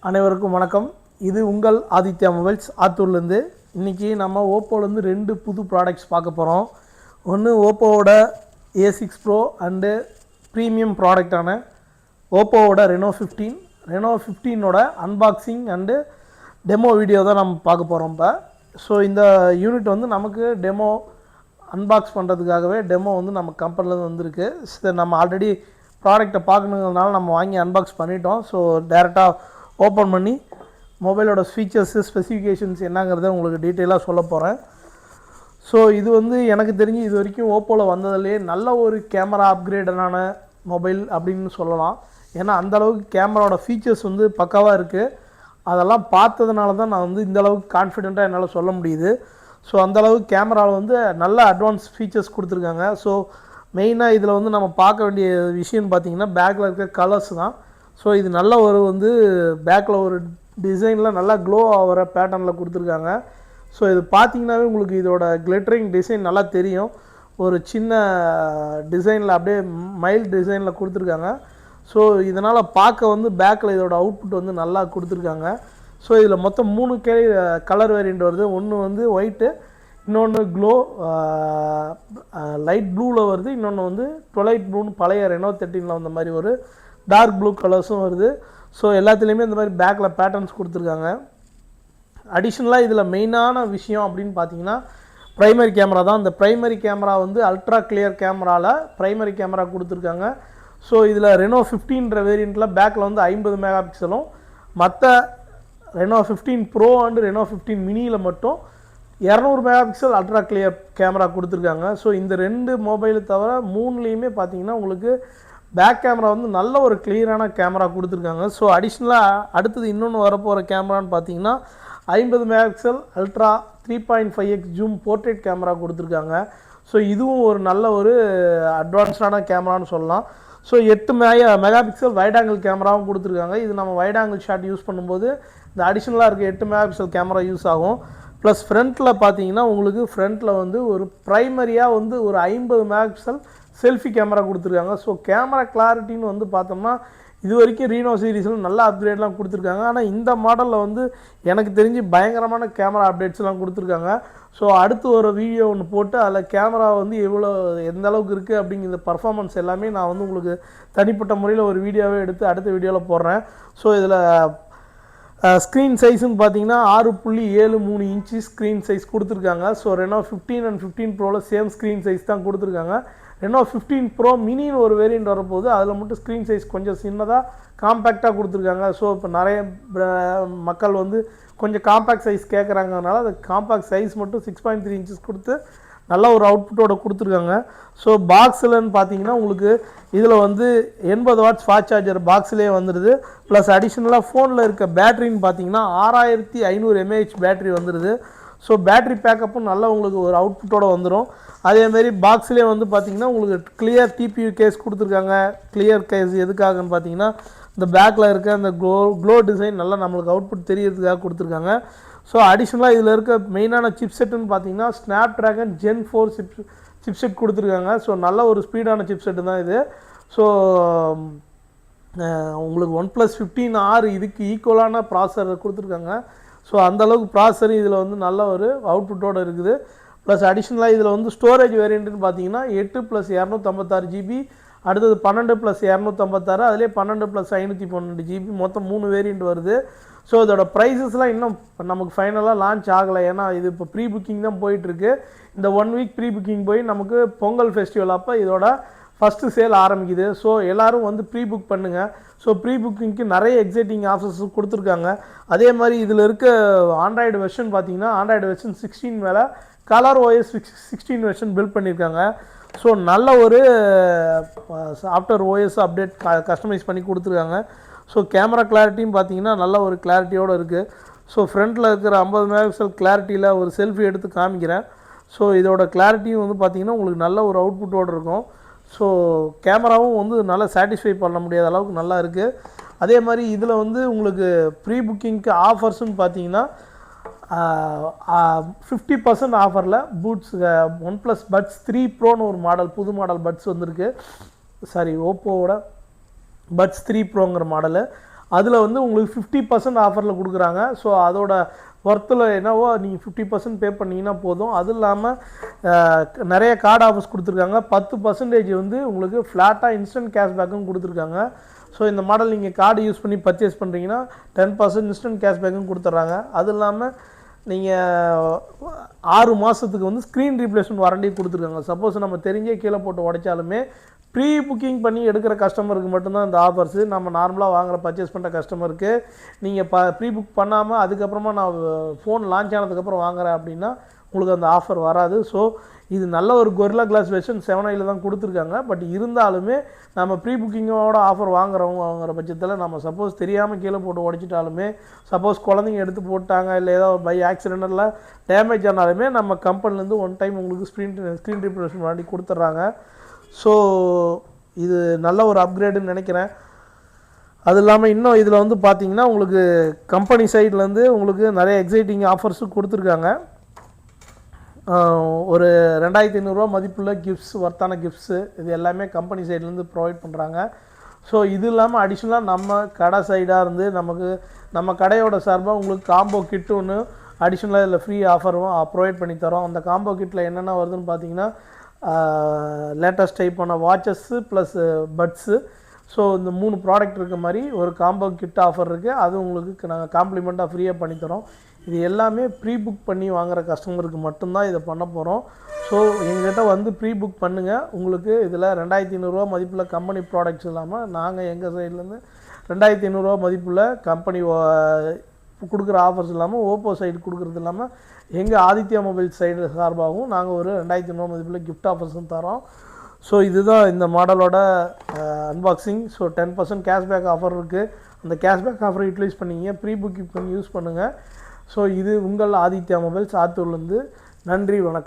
அனைவருக்கும் வணக்கம். இது உங்கள் ஆதித்யா மொபைல்ஸ் ஆத்தூர்லேருந்து. இன்றைக்கி நம்ம ஓப்போலேருந்து 2 புது ப்ராடக்ட்ஸ் பார்க்க போகிறோம். ஒன்று ஓப்போவோட A6 ப்ரோ அண்டு ப்ரீமியம் ப்ராடக்டான ஓப்போவோட ரெனோ 15ஓட அன்பாக்சிங் அண்டு டெமோ வீடியோ தான் நம்ம பார்க்க போகிறோம் இப்போ. ஸோ இந்த யூனிட் வந்து நமக்கு டெமோ அன்பாக்ஸ் பண்ணுறதுக்காகவே டெமோ வந்து நம்ம கம்பெனிலேருந்து வந்திருக்கு. நம்ம ஆல்ரெடி ப்ராடக்டை பார்க்கணுங்கிறதுனால நம்ம வாங்கி அன்பாக்ஸ் பண்ணிட்டோம். ஸோ டேரெக்டாக ஓப்பன் பண்ணி மொபைலோட ஃபீச்சர்ஸு ஸ்பெசிஃபிகேஷன்ஸ் என்னங்கிறத உங்களுக்கு டீட்டெயிலாக சொல்ல போகிறேன். ஸோ இது வந்து எனக்கு தெரிஞ்சு இது வரைக்கும் ஓப்போவில் வந்ததுலேயே நல்ல ஒரு கேமரா அப்கிரேடடான மொபைல் அப்படின்னு சொல்லலாம். ஏன்னா அந்தளவுக்கு கேமராவோட ஃபீச்சர்ஸ் வந்து பக்காவாக இருக்குது. அதெல்லாம் பார்த்ததுனால தான் நான் வந்து இந்தளவுக்கு கான்ஃபிடெண்ட்டாக என்னால் சொல்ல முடியுது. ஸோ அந்தளவுக்கு கேமராவில் வந்து நல்ல அட்வான்ஸ் ஃபீச்சர்ஸ் கொடுத்துருக்காங்க. ஸோ மெயினாக இதில் வந்து நம்ம பார்க்க வேண்டிய விஷயம்னு பார்த்திங்கன்னா பேக்கில் இருக்க கலர்ஸ் தான். ஸோ இது நல்ல ஒரு வந்து பேக்கில் ஒரு டிசைனில் நல்லா க்ளோ ஆகிற பேட்டர்னில் கொடுத்துருக்காங்க. ஸோ இது பார்த்திங்கனாவே உங்களுக்கு இதோட கிளிட்டரிங் டிசைன் நல்லா தெரியும். ஒரு சின்ன டிசைனில் அப்படியே மைல்டு டிசைனில் கொடுத்துருக்காங்க. ஸோ இதனால் பார்க்க வந்து பேக்கில் இதோட அவுட்புட் வந்து நல்லா கொடுத்துருக்காங்க. ஸோ இதில் மொத்தம் 3 கலர் வேரியண்ட் வருது. ஒன்று வந்து ஒயிட்டு, இன்னொன்று க்ளோ லைட் ப்ளூவில் வருது, இன்னொன்று வந்து ட்வெலைட் ப்ளூன்னு பழைய ரெனோ 13 வந்த மாதிரி ஒரு டார்க் ப்ளூ கலர்ஸும் வருது. ஸோ எல்லாத்துலேயுமே இந்த மாதிரி பேக்கில் பேட்டர்ன்ஸ் கொடுத்துருக்காங்க. அடிஷ்னலாக இதில் மெயினான விஷயம் அப்படின்னு பார்த்தீங்கன்னா ப்ரைமரி கேமரா தான். இந்த ப்ரைமரி கேமரா வந்து அல்ட்ரா கிளியர் கேமராவில் ப்ரைமரி கேமரா கொடுத்துருக்காங்க. ஸோ இதில் ரெனோ 15 வேரியண்ட்டில் பேக்கில் வந்து 50 மெகா பிக்சலும், மற்ற ரெனோ 15 ப்ரோ அண்டு ரெனோ 15 மினியில் மட்டும் 200 mega pixel ultra clear camera கொடுத்துருக்காங்க. ஸோ இந்த 2 மொபைலை தவிர 3லேயுமே பார்த்தீங்கன்னா உங்களுக்கு பேக் கேமரா வந்து நல்ல ஒரு கிளியரான கேமரா கொடுத்துருக்காங்க. ஸோ அடிஷ்னலாக அடுத்தது இன்னொன்று வரப்போகிற கேமரான்னு பார்த்தீங்கன்னா 50 mega pixel ultra 3.5x zoom portrait camera கொடுத்துருக்காங்க. ஸோ இதுவும் ஒரு நல்ல ஒரு அட்வான்ஸ்டான கேமரான்னு சொல்லலாம். So 8 mega pixel wide angle கேமராவும் கொடுத்துருக்காங்க. இது நம்ம வைட் ஆங்கிள் ஷாட் யூஸ் பண்ணும்போது இந்த அடிஷ்னலாக இருக்க 8 மெகா பிக்சல் கேமரா யூஸ் ஆகும். ப்ளஸ் ஃப்ரண்ட்டில் பார்த்தீங்கன்னா உங்களுக்கு ஃப்ரண்ட்டில் வந்து ஒரு ப்ரைமரியாக வந்து ஒரு 50 மெகா பிக்சல் செல்ஃபி கேமரா கொடுத்துருக்காங்க. ஸோ கேமரா கிளாரிட்டின்னு வந்து பார்த்தோம்னா இது வரைக்கும் ரீனோ சீரீஸில் நல்ல அப்கிரேட்லாம் கொடுத்துருக்காங்க. ஆனால் இந்த மாடலில் வந்து எனக்கு தெரிஞ்சு பயங்கரமான கேமரா அப்டேட்ஸ்லாம் கொடுத்துருக்காங்க. ஸோ அடுத்து ஒரு வீடியோ ஒன்று போட்டு அதில் கேமரா வந்து எந்த அளவுக்கு இருக்குது அப்படிங்கிற பர்ஃபார்மன்ஸ் எல்லாமே நான் வந்து உங்களுக்கு தனிப்பட்ட முறையில் ஒரு வீடியோவே எடுத்து அடுத்த வீடியோவில் போடுறேன். ஸோ இதில் ஸ்க்ரீன் சைஸுன்னு பார்த்தீங்கன்னா 6.73 இன்ச்சு ஸ்க்ரீன் சைஸ் கொடுத்துருக்காங்க. ஸோ ரெனோ 15 அண்ட் 15 ப்ரோவில் சேம் ஸ்க்ரீன் சைஸ் தான் கொடுத்துருக்காங்க. ரெனோ 15 ப்ரோ மினின்னு ஒரு வேரியண்ட் வரப்போகுது. அதில் மட்டும் ஸ்க்ரீன் சைஸ் கொஞ்சம் சின்னதாக காம்பேக்டாக கொடுத்துருக்காங்க. ஸோ இப்போ நிறைய மக்கள் வந்து கொஞ்சம் காம்பேக்ட் சைஸ் கேட்குறாங்கனால அது காம்பேக்ட் சைஸ் மட்டும் 6.3 இன்ச்சஸ் கொடுத்து நல்ல ஒரு அவுட்புட்டோட கொடுத்துருக்காங்க. ஸோ பாக்ஸில்னு பார்த்தீங்கன்னா உங்களுக்கு இதில் வந்து 80 வாட்ஸ் ஃபாஸ்ட் சார்ஜர் பாக்ஸ்லேயே வந்துடுது. ப்ளஸ் அடிஷ்னலாக ஃபோனில் இருக்க பேட்டரின்னு பார்த்தீங்கன்னா 6500 mAh பேட்டரி வந்துடுது. ஸோ பேட்ரி பேக்கப்பும் நல்லா உங்களுக்கு ஒரு அவுட்புட்டோடு வந்துடும். அதேமாரி பாக்ஸ்லேயே வந்து பார்த்திங்கன்னா உங்களுக்கு கிளியர் டிபியூ கேஸ் கொடுத்துருக்காங்க. கிளியர் கேஸ் எதுக்காகன்னு பார்த்தீங்கன்னா இந்த பேக்கில் இருக்க அந்த க்ளோ டிசைன் நல்லா நம்மளுக்கு அவுட்புட் தெரியறதுக்காக கொடுத்துருக்காங்க. ஸோ அடிஷ்னலாக இதில் இருக்க மெயினான சிப்செட்டுன்னு பார்த்தீங்கன்னா ஸ்னாப் ட்ராகன் Gen 4 சிப்செட் கொடுத்துருக்காங்க. ஸோ நல்ல ஒரு ஸ்பீடான சிப்செட்டு தான் இது. ஸோ உங்களுக்கு OnePlus 15R இதுக்கு ஈக்குவலான ப்ராசஸர் கொடுத்துருக்காங்க. ஸோ அந்தளவுக்கு ப்ராசஸர் இதில் வந்து நல்ல ஒரு அவுட்புட்டோடு இருக்குது. ப்ளஸ் அடிஷ்னலாக இதில் வந்து ஸ்டோரேஜ் வேரியண்ட்டுன்னு பார்த்தீங்கன்னா 8 + 256 GB, அடுத்தது 12 + 256, அதிலே 12 + 512 GB, மொத்தம் 3 வேரியண்ட் வருது. ஸோ இதோட ப்ரைஸஸ்லாம் இன்னும் நமக்கு ஃபைனலாக லான்ச் ஆகலை. ஏன்னா இது இப்போ ப்ரீ புக்கிங் தான் போயிட்டுருக்கு. இந்த 1 வீக் ப்ரீ புக்கிங் போய் நமக்கு பொங்கல் ஃபெஸ்டிவல் அப்போ இதோட ஃபஸ்ட்டு சேல் ஆரம்பிக்குது. ஸோ எல்லோரும் வந்து ப்ரீ புக் பண்ணுங்கள். ஸோ ப்ரீ புக்கிங்க்கு நிறைய எக்ஸைட்டிங் ஆஃபர்ஸ் கொடுத்துருக்காங்க. அதே மாதிரி இதில் இருக்க ஆண்ட்ராய்டு வெர்ஷன் பார்த்தீங்கன்னா ஆண்ட்ராய்டு வெர்ஷன் 16 மேலே கலர் OS 16 வெர்ஷன் பில்ட் பண்ணியிருக்காங்க. ஸோ நல்ல ஒரு சாஃப்ட்வேர் OS அப்டேட் கஸ்டமைஸ் பண்ணி கொடுத்துருக்காங்க. ஸோ கேமரா கிளாரிட்டியும் பார்த்தீங்கன்னா நல்ல ஒரு கிளாரிட்டியோடு இருக்குது. ஸோ ஃப்ரண்ட்டில் இருக்கிற 50 மெகா பிக்சல் கிளாரிட்டியில் ஒரு செல்ஃபி எடுத்து காமிக்கிறேன். ஸோ இதோட கிளாரிட்டியும் வந்து பார்த்திங்கன்னா உங்களுக்கு நல்ல ஒரு அவுட்புட்டோடு இருக்கும். ஸோ கேமராவும் வந்து நல்லா சாட்டிஸ்ஃபை பண்ண முடியாத அளவுக்கு நல்லா இருக்குது. அதே மாதிரி இதில் வந்து உங்களுக்கு ப்ரீ புக்கிங்க்கு ஆஃபர்ஸ்ன்னு பார்த்தீங்கன்னா 50% ஆஃபரில் பூட்ஸ் OnePlus Buds 3 ப்ரோன்னு ஒரு மாடல், புது மாடல் பட்ஸ் வந்திருக்கு. சாரி, ஓப்போவோட Buds 3 ப்ரோங்கிற மாடலு அதில் வந்து உங்களுக்கு 50% ஆஃபரில் கொடுக்குறாங்க. ஸோ அதோட ஒர்த்தில் என்னவோ நீங்கள் 50% பே பண்ணிங்கன்னா போதும். அது இல்லாமல் நிறைய கார்டு ஆஃபர்ஸ் கொடுத்துருக்காங்க. 10% வந்து உங்களுக்கு ஃப்ளாட்டாக இன்ஸ்டன்ட் கேஷ்பேக்கும் கொடுத்துருக்காங்க. ஸோ இந்த மாடல் நீங்கள் கார்டு யூஸ் பண்ணி பர்ச்சேஸ் பண்ணுறீங்கன்னா 10% இன்ஸ்டன்ட் கேஷ்பேக்கும் கொடுத்துட்றாங்க. அது இல்லாமல் நீங்கள் 6 மாதத்துக்கு வந்து ஸ்க்ரீன் ரீப்ளேஸ்மெண்ட் வாரண்டி கொடுத்துருக்காங்க. சப்போஸ் நம்ம தெரிஞ்சே கீழே போட்டு உடைச்சாலுமே ப்ரீ புக்கிங் பண்ணி எடுக்கிற கஸ்டமருக்கு மட்டும்தான் இந்த ஆஃபர்ஸு. நம்ம நார்மலாக வாங்குகிற பர்ச்சேஸ் பண்ணுற கஸ்டமருக்கு நீங்கள் ப்ரீ புக் பண்ணாமல் அதுக்கப்புறமா நான் ஃபோன் லான்ச் ஆனதுக்கப்புறம் வாங்குகிறேன் அப்படின்னா உங்களுக்கு அந்த ஆஃபர் வராது. ஸோ இது நல்ல ஒரு கொரில்லா கிளாஸ் வெர்ஷன் 7i தான் கொடுத்துருக்காங்க. பட் இருந்தாலுமே நம்ம ப்ரீ புக்கிங்கோட ஆஃபர் வாங்குற பட்சத்தில் நம்ம சப்போஸ் தெரியாமல் கீழே போட்டு உடைச்சிட்டாலுமே, சப்போஸ் குழந்தைங்க எடுத்து போட்டாங்க இல்லை ஏதோ பை ஆக்சிடென்டில் டேமேஜ் ஆனாலுமே நம்ம கம்பெனிலேருந்து ஒன் டைம் உங்களுக்கு ஸ்க்ரீன் ரீப்ளேஸ்மெண்ட் வாங்கி கொடுத்துட்றாங்க. ஸோ இது நல்ல ஒரு அப்கிரேடுன்னு நினைக்கிறேன். அது இல்லாமல் இன்னும் இதில் வந்து பார்த்தீங்கன்னா உங்களுக்கு கம்பெனி சைட்லேருந்து உங்களுக்கு நிறைய எக்ஸைட்டிங் ஆஃபர்ஸும் கொடுத்துருக்காங்க. ஒரு 2500 மதிப்புள்ள கிஃப்ட்ஸ், ஒர்த்தான கிஃப்ட்ஸு இது எல்லாமே கம்பெனி சைட்லேருந்து ப்ரொவைட் பண்ணுறாங்க. ஸோ இது இல்லாமல் அடிஷ்னலாக நம்ம கடை சைடாக இருந்து நம்ம கடையோட சார்பாக உங்களுக்கு காம்போ கிட்டு ஒன்று அடிஷ்னலாக இதில் ஃப்ரீ ஆஃபரும் ப்ரொவைட் பண்ணி தரோம். அந்த காம்போ கிட்டில் என்னென்ன வருதுன்னு பார்த்தீங்கன்னா லேட்டஸ்ட் டைப்பான வாட்சஸ்ஸு ப்ளஸ் பட்ஸு. ஸோ இந்த 3 ப்ராடக்ட் இருக்க மாதிரி ஒரு காம்போ கிட் ஆஃபர் இருக்குது. அது உங்களுக்கு நாங்கள் காம்ப்ளிமெண்ட்டாக ஃப்ரீயாக பண்ணித்தரோம். இது எல்லாமே ப்ரீ புக் பண்ணி வாங்குகிற கஸ்டமருக்கு மட்டும்தான் இதை பண்ண போகிறோம். ஸோ எங்கள்கிட்ட வந்து ப்ரீ புக் பண்ணுங்கள். உங்களுக்கு இதில் 2500 மதிப்புள்ள கம்பெனி ப்ராடக்ட்ஸ் இல்லாமல் நாங்கள் எங்கள் சைட்லேருந்து 2500 மதிப்புள்ள கம்பெனி கொடுக்குற ஆஃபர்ஸ் இல்லாமல் ஓப்போ சைடு கொடுக்குறது இல்லாமல் எங்கள் ஆதித்யா மொபைல் சைடு சார்பாகவும் நாங்கள் ஒரு 2500 மதிப்புள்ள கிஃப்ட் ஆஃபர்ஸும் தரோம். ஸோ இதுதான் இந்த மாடலோட அன்பாக்சிங். ஸோ 10% கேஷ்பேக் ஆஃபர் இருக்குது. அந்த கேஷ்பேக் ஆஃபரை யூட்டிலைஸ் பண்ணிங்க ப்ரீ புக்கிங் பண்ணி யூஸ் பண்ணுங்கள். ஸோ இது உங்கள் ஆதித்யா மொபைல்ஸ் ஆத்தூர்லேருந்து. நன்றி, வணக்கம்.